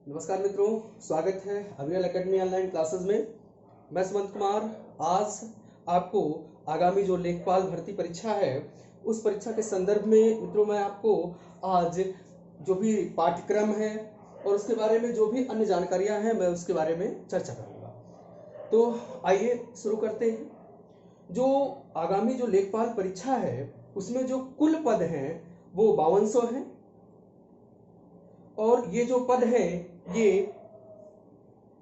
नमस्कार मित्रों, स्वागत है अविरल एकेडमी ऑनलाइन क्लासेस में। मैं सुमंत कुमार आज आपको आगामी जो लेखपाल भर्ती परीक्षा है उस परीक्षा के संदर्भ में मित्रों मैं आपको आज जो भी पाठ्यक्रम है और उसके बारे में जो भी अन्य जानकारियां हैं मैं उसके बारे में चर्चा करूंगा। तो आइए शुरू करते हैं। जो आगामी जो लेखपाल परीक्षा है उसमें जो कुल पद हैं वो 5200 हैं और ये जो पद हैं ये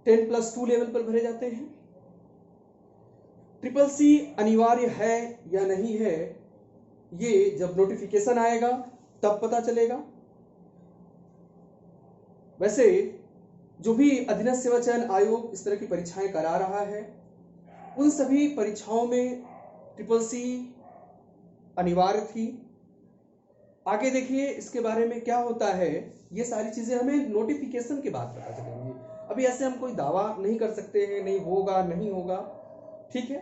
10+2 लेवल पर भरे जाते हैं। CCC अनिवार्य है या नहीं है ये जब नोटिफिकेशन आएगा तब पता चलेगा। वैसे जो भी अधीनस्थ सेवा चयन आयोग इस तरह की परीक्षाएं करा रहा है उन सभी परीक्षाओं में CCC अनिवार्य थी। आगे देखिए इसके बारे में क्या होता है, ये सारी चीजें हमें नोटिफिकेशन के बाद पता चलेंगी। अभी ऐसे हम कोई दावा नहीं कर सकते हैं नहीं होगा नहीं होगा, ठीक है।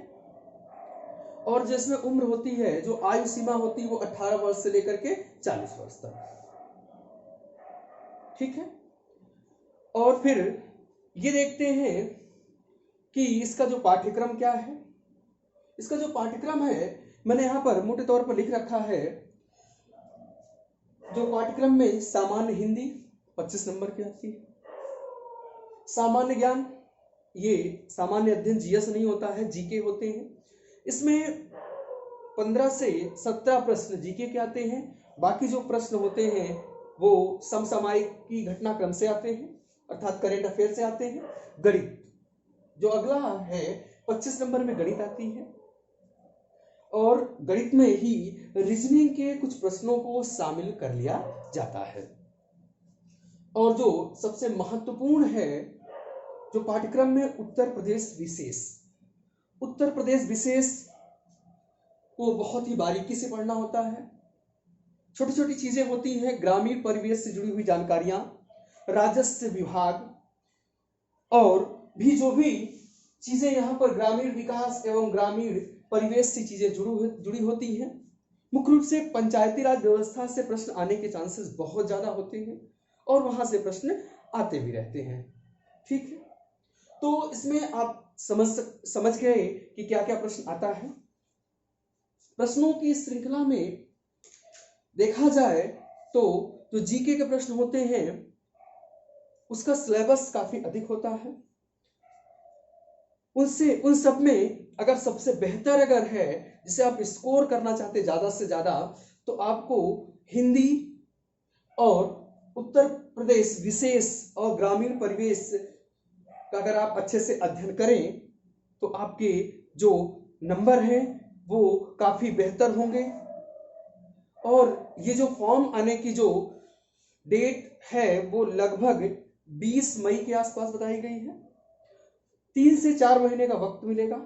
और जिसमें उम्र होती है, जो आयु सीमा होती है वो 18 वर्ष से लेकर के 40 वर्ष तक, ठीक है। और फिर ये देखते हैं कि इसका जो पाठ्यक्रम क्या है। इसका जो पाठ्यक्रम है मैंने यहां पर मोटे तौर पर लिख रखा है। जो पाठ्यक्रम में सामान्य हिंदी 25 नंबर की आती है, सामान्य ज्ञान ये सामान्य अध्ययन जीएस नहीं होता है, जीके होते हैं। इसमें 15 से 17 प्रश्न जीके के आते हैं, बाकी जो प्रश्न होते हैं वो समसामयिक की घटनाक्रम से आते हैं अर्थात करेंट अफेयर से आते हैं। गणित जो अगला है 25 नंबर में गणित आती है और गणित में ही रीजनिंग के कुछ प्रश्नों को शामिल कर लिया जाता है। और जो सबसे महत्वपूर्ण है जो पाठ्यक्रम में उत्तर प्रदेश विशेष को बहुत ही बारीकी से पढ़ना होता है। छोटी छोटी चीजें होती हैं, ग्रामीण परिवेश से जुड़ी हुई जानकारियां, राजस्व विभाग और भी जो भी चीजें यहाँ पर ग्रामीण विकास एवं ग्रामीण परिवेश से चीजें जुड़ी होती हैं। मुख्य रूप से पंचायती राज व्यवस्था से प्रश्न आने के चांसेस बहुत ज्यादा होते हैं और वहां से प्रश्न आते भी रहते हैं, ठीक है। तो इसमें आप समझ गए कि क्या क्या प्रश्न आता है। प्रश्नों की श्रृंखला में देखा जाए तो जो जीके के प्रश्न होते हैं उसका सिलेबस काफी अधिक होता है। उन सब में अगर सबसे बेहतर अगर है जिसे आप स्कोर करना चाहते ज्यादा से ज्यादा, तो आपको हिंदी और उत्तर प्रदेश विशेष और ग्रामीण परिवेश का अगर आप अच्छे से अध्ययन करें तो आपके जो नंबर हैं वो काफी बेहतर होंगे। और ये जो फॉर्म आने की जो डेट है वो लगभग 20 मई के आसपास बताई गई है। 3 से 4 महीने का वक्त मिलेगा।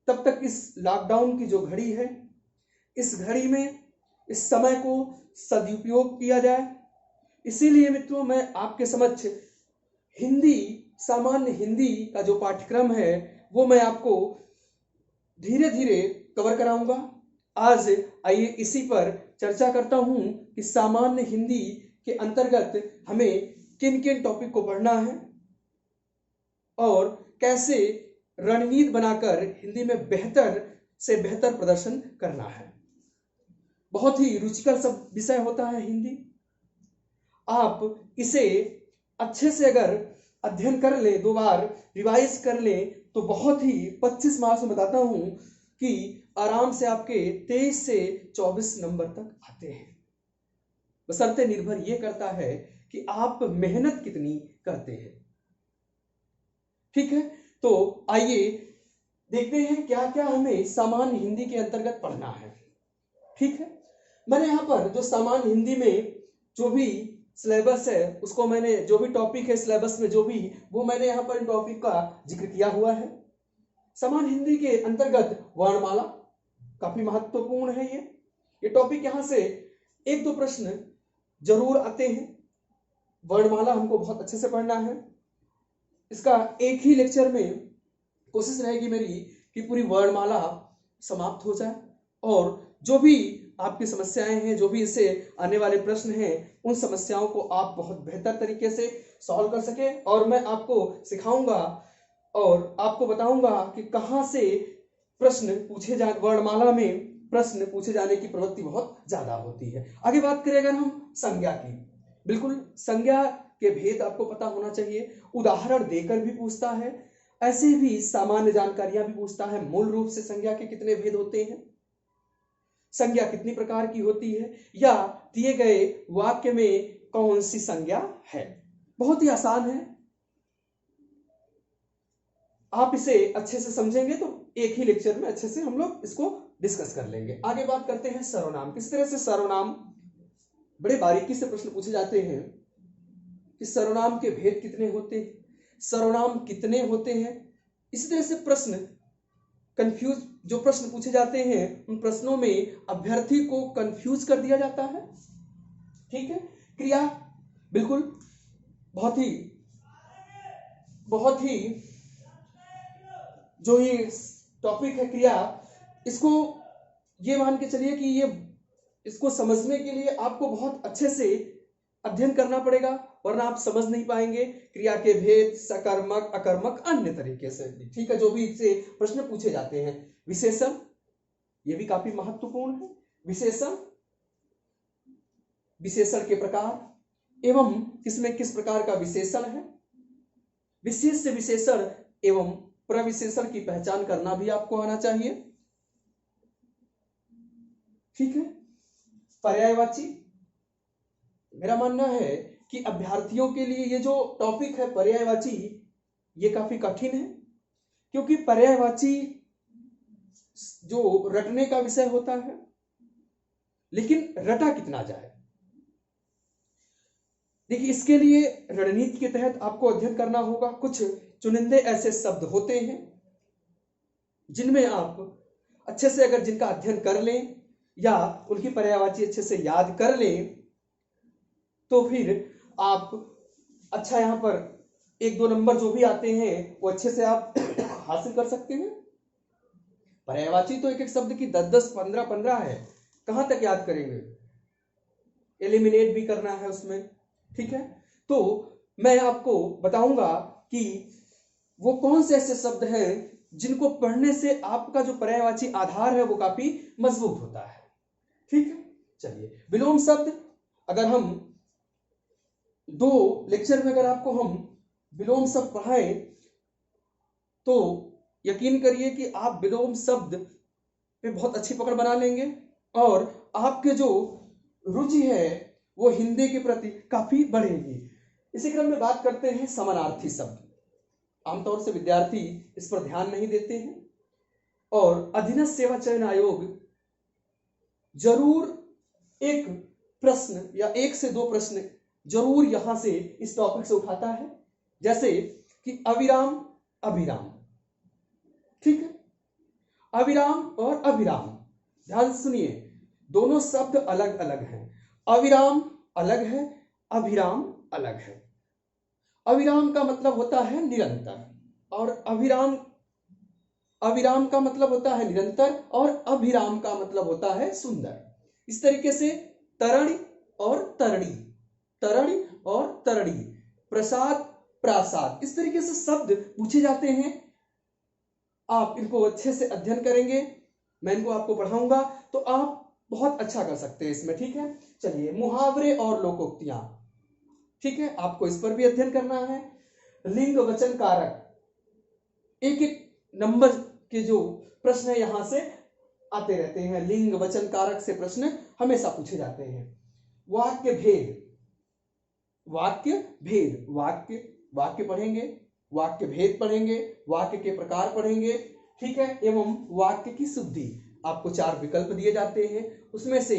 तब तक इस लॉकडाउन की जो घड़ी है, इस घड़ी में इस समय को सदुपयोग किया जाए। इसीलिए मित्रों मैं आपके समक्ष हिंदी, सामान्य हिंदी का जो पाठ्यक्रम है वो मैं आपको धीरे धीरे कवर कराऊंगा। आज आइए इसी पर चर्चा करता हूं कि सामान्य हिंदी के अंतर्गत हमें किन किन टॉपिक को पढ़ना है और कैसे रणनीति बनाकर हिंदी में बेहतर से बेहतर प्रदर्शन करना है। बहुत ही रुचिकर सब विषय होता है हिंदी। आप इसे अच्छे से अगर अध्ययन कर ले, 2 बार रिवाइज कर ले तो बहुत ही 25 मार्क्स में बताता हूं कि आराम से आपके 23 से 24 नंबर तक आते हैं। बशर्ते निर्भर यह करता है कि आप मेहनत कितनी करते हैं, ठीक है। तो आइए देखते हैं क्या क्या हमें सामान्य हिंदी के अंतर्गत पढ़ना है, ठीक है। मैंने यहाँ पर जो सामान्य हिंदी में जो भी सिलेबस है उसको मैंने जो भी टॉपिक है सिलेबस में जो भी वो मैंने यहाँ पर टॉपिक का जिक्र किया हुआ है। सामान्य हिंदी के अंतर्गत वर्णमाला काफी महत्वपूर्ण है। ये टॉपिक यहाँ से 1-2 प्रश्न जरूर आते हैं। वर्णमाला हमको बहुत अच्छे से पढ़ना है। इसका एक ही लेक्चर में कोशिश रहेगी मेरी कि पूरी वर्णमाला समाप्त हो जाए और जो भी आपकी समस्याएं हैं, जो भी इससे आने वाले प्रश्न हैं, उन समस्याओं को आप बहुत बेहतर तरीके से सॉल्व कर सके। और मैं आपको सिखाऊंगा और आपको बताऊंगा कि कहां से प्रश्न पूछे जा, वर्णमाला में प्रश्न पूछे जाने की प्रवृत्ति बहुत ज्यादा होती है। आगे बात करें अगर हम संज्ञा की, बिल्कुल संज्ञा के भेद आपको पता होना चाहिए। उदाहरण देकर भी पूछता है, ऐसे भी सामान्य जानकारियां भी पूछता है। मूल रूप से संज्ञा के कितने भेद होते हैं, संज्ञा कितनी प्रकार की होती है, या दिए गए वाक्य में कौन सी संज्ञा है। बहुत ही आसान है, आप इसे अच्छे से समझेंगे तो एक ही लेक्चर में अच्छे से हम लोग इसको डिस्कस कर लेंगे। आगे बात करते हैं सर्वनाम। किस तरह से सर्वनाम, बड़े बारीकी से प्रश्न पूछे जाते हैं कि सर्वनाम के भेद कितने होते हैं, सर्वनाम कितने होते हैं। इसी तरह से प्रश्न कंफ्यूज, जो प्रश्न पूछे जाते हैं उन प्रश्नों में अभ्यर्थी को कंफ्यूज कर दिया जाता है। ठीक है, क्रिया, बिल्कुल बहुत ही जो ये टॉपिक है क्रिया, इसको ये मान के चलिए कि इसको समझने के लिए आपको बहुत अच्छे से अध्ययन करना पड़ेगा, वरना आप समझ नहीं पाएंगे क्रिया के भेद, सकर्मक, अकर्मक, अन्य तरीके से। ठीक है, जो भी इससे प्रश्न पूछे जाते हैं। विशेषण, ये भी काफी महत्वपूर्ण है। विशेषण, विशेषण के प्रकार एवं किसमें किस प्रकार का विशेषण है, विशेष विशेषण एवं प्रविशेषण की पहचान करना भी आपको आना चाहिए। ठीक है, पर्यायवाची, मेरा मानना है कि अभ्यर्थियों के लिए ये जो टॉपिक है पर्यायवाची, ये काफी कठिन है, क्योंकि पर्यायवाची जो रटने का विषय होता है, लेकिन रटा कितना जाए। देखिए, इसके लिए रणनीति के तहत आपको अध्ययन करना होगा। कुछ चुनिंदे ऐसे शब्द होते हैं जिनमें आप अच्छे से अगर जिनका अध्ययन कर लें या उनकी पर्यायवाची अच्छे से याद कर लें, तो फिर आप अच्छा यहां पर 1-2 नंबर जो भी आते हैं वो अच्छे से आप हासिल कर सकते हैं। पर्यायवाची तो एक एक शब्द की 10-10, 15-15 है, कहां तक याद करेंगे, एलिमिनेट भी करना है उसमें। ठीक है, तो मैं आपको बताऊंगा कि वो कौन से ऐसे शब्द हैं जिनको पढ़ने से आपका जो पर्यायवाची आधार है वो काफी मजबूत होता है। ठीक है, चलिए, विलोम शब्द, अगर हम 2 लेक्चर में अगर आपको हम विलोम शब्द पढ़ाएं तो यकीन करिए कि आप विलोम शब्द पे बहुत अच्छी पकड़ बना लेंगे और आपके जो रुचि है वो हिंदी के प्रति काफी बढ़ेगी। इसी क्रम में बात करते हैं समानार्थी शब्द। आमतौर से विद्यार्थी इस पर ध्यान नहीं देते हैं और अधीनस्थ सेवा चयन आयोग जरूर एक प्रश्न या 1 से 2 प्रश्न जरूर यहां से इस टॉपिक से उठाता है, जैसे कि अविराम, अभिराम। ठीक है, अविराम और अभिराम, ध्यान सुनिए, दोनों शब्द अलग अलग हैं। अविराम अलग है, अभिराम अलग है। अविराम का मतलब होता है निरंतर और अविराम का मतलब होता है निरंतर और अभिराम का मतलब होता है सुंदर। इस तरीके से तरणी और तरणी, तरणी और तरणी, प्रसाद, प्रासाद, इस तरीके से शब्द पूछे जाते हैं। आप इनको अच्छे से अध्ययन करेंगे, मैं इनको आपको पढ़ाऊंगा तो आप बहुत अच्छा कर सकते हैं इसमें। ठीक है, चलिए, मुहावरे और लोकोक्तियां, ठीक है, आपको इस पर भी अध्ययन करना है। लिंग वचन कारक, एक एक नंबर के जो प्रश्न है यहां से आते रहते हैं। लिंग वचन कारक से प्रश्न हमेशा पूछे जाते हैं। वाक्य भेद, वाक्य भेद, वाक्य पढ़ेंगे, वाक्य भेद पढ़ेंगे, वाक्य के प्रकार पढ़ेंगे। ठीक है, एवं वाक्य की शुद्धि, आपको 4 विकल्प दिए जाते हैं, उसमें से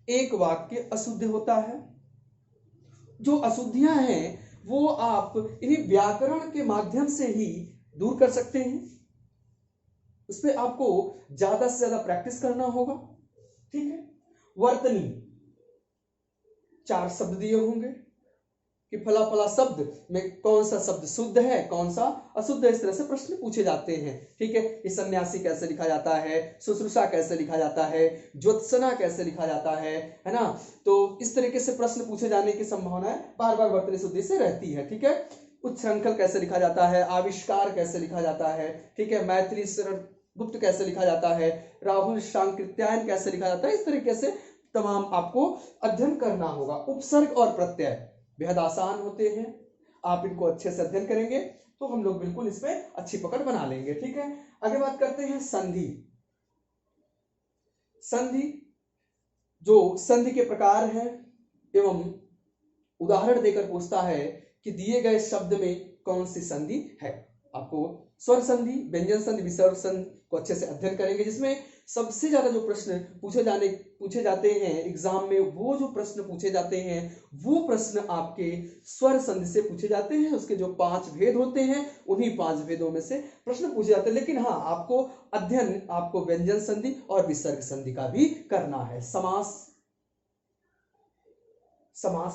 एक वाक्य अशुद्ध होता है। जो अशुद्धियां हैं वो आप इन्हीं व्याकरण के माध्यम से ही दूर कर सकते हैं। उस पर आपको ज्यादा से ज्यादा प्रैक्टिस करना होगा। ठीक है, वर्तनी, 4 शब्द दिए होंगे कि फला फला शब्द में कौन सा शब्द शुद्ध है, कौन सा अशुद्ध है। इस तरह से प्रश्न पूछे जाते हैं। ठीक है, ये सन्यासी कैसे लिखा जाता है, शुश्रूषा कैसे लिखा जाता है, ज्योत्सना कैसे लिखा जाता है ना। तो इस तरीके से प्रश्न पूछे जाने की संभावना बार बार वर्तनी शुद्धि से रहती है। ठीक है, उच्छृंखल कैसे लिखा जाता है, आविष्कार कैसे लिखा जाता है। ठीक है, मैत्री शरण गुप्त कैसे लिखा जाता है, राहुल शांकृत्यायन कैसे लिखा जाता है। इस तरीके से तमाम आपको अध्ययन करना होगा। उपसर्ग और प्रत्यय बेहद आसान होते हैं, आप इनको अच्छे से अध्ययन करेंगे तो हम लोग बिल्कुल इसमें अच्छी पकड़ बना लेंगे। ठीक है, आगे बात करते हैं संधि। संधि, जो संधि के प्रकार हैं एवं उदाहरण देकर पूछता है कि दिए गए शब्द में कौन सी संधि है। आपको स्वर संधि, व्यंजन संधि, विसर्ग संधि को अच्छे से अध्ययन करेंगे, जिसमें सबसे ज्यादा जो प्रश्न पूछे जाते हैं एग्जाम में, वो जो प्रश्न पूछे जाते हैं वो प्रश्न आपके स्वर संधि से पूछे जाते हैं। उसके जो 5 भेद होते हैं उन्हीं 5 भेदों में से प्रश्न पूछे जाते हैं। लेकिन हाँ, आपको अध्ययन आपको व्यंजन संधि और विसर्ग संधि का भी करना है। समास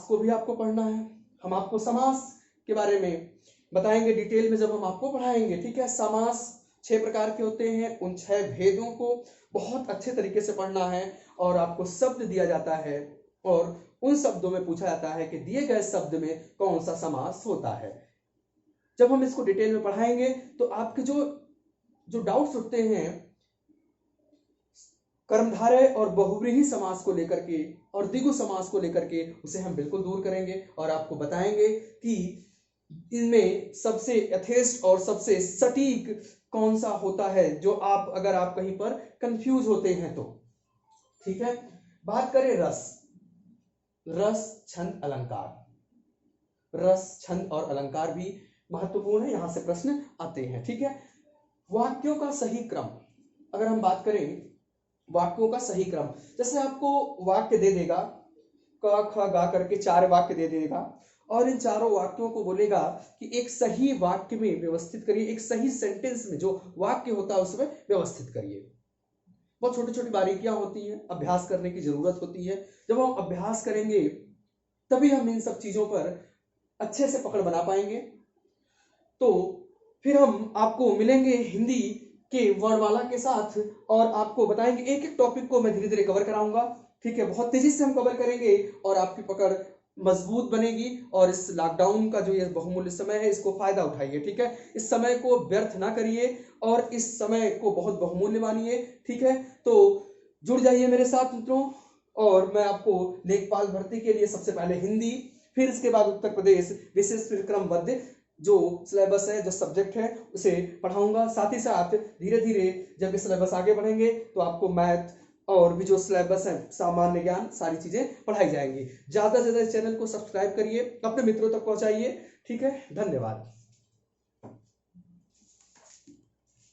को भी आपको पढ़ना है। हम आपको समास के बारे में बताएंगे डिटेल में जब हम आपको पढ़ाएंगे। ठीक है, समास 6 प्रकार के होते हैं, उन 6 भेदों को बहुत अच्छे तरीके से पढ़ना है। और आपको शब्द दिया जाता है और उन शब्दों में पूछा जाता है कि दिए गए शब्द में कौन सा समास होता है। जब हम इसको डिटेल में पढ़ाएंगे तो आपके जो डाउट्स उठते हैं कर्मधारय और बहुव्रीहि समास को लेकर के और द्विगु समास को लेकर के, उसे हम बिल्कुल दूर करेंगे और आपको बताएंगे कि इनमें सबसे यथेष्ट और सबसे सटीक कौन सा होता है, जो आप अगर आप कहीं पर कंफ्यूज होते हैं तो। ठीक है, बात करें रस छंद अलंकार। रस छंद और अलंकार भी महत्वपूर्ण है, यहां से प्रश्न आते हैं। ठीक है, वाक्यों का सही क्रम, अगर हम बात करें वाक्यों का सही क्रम, जैसे आपको वाक्य दे देगा क ख गा करके 4 वाक्य दे देगा और इन चारों वाक्यों को बोलेगा कि एक सही वाक्य में व्यवस्थित करिए, एक सही सेंटेंस में जो वाक्य होता है उसमें व्यवस्थित करिए। बहुत छोटी छोटी बारीकियां होती हैं, अभ्यास करने की जरूरत होती है। जब हम अभ्यास करेंगे तभी हम इन सब चीजों पर अच्छे से पकड़ बना पाएंगे। तो फिर हम आपको मिलेंगे हिंदी के वर्णमाला के साथ और आपको बताएंगे, एक एक टॉपिक को मैं धीरे धीरे कवर कराऊंगा। ठीक है, बहुत तेजी से हम कवर करेंगे और आपकी पकड़ मजबूत बनेगी। और इस लॉकडाउन का जो ये बहुमूल्य समय है इसको फायदा उठाइए। ठीक है, इस समय को व्यर्थ ना करिए और इस समय को बहुत बहुमूल्य मानिए। ठीक है, तो जुड़ जाइए मेरे साथ मित्रों। और मैं आपको लेखपाल भर्ती के लिए सबसे पहले हिंदी, फिर इसके बाद उत्तर प्रदेश विशेष क्रमबद्ध जो सिलेबस है, जो सब्जेक्ट है, उसे पढ़ाऊंगा। साथ ही साथ धीरे धीरे जब ये सिलेबस आगे बढ़ेंगे तो आपको मैथ और भी जो सिलेबस है, सामान्य ज्ञान, सारी चीजें पढ़ाई जाएंगी। ज्यादा से ज्यादा इस चैनल को सब्सक्राइब करिए, अपने मित्रों तक पहुंचाइए। ठीक है, धन्यवाद।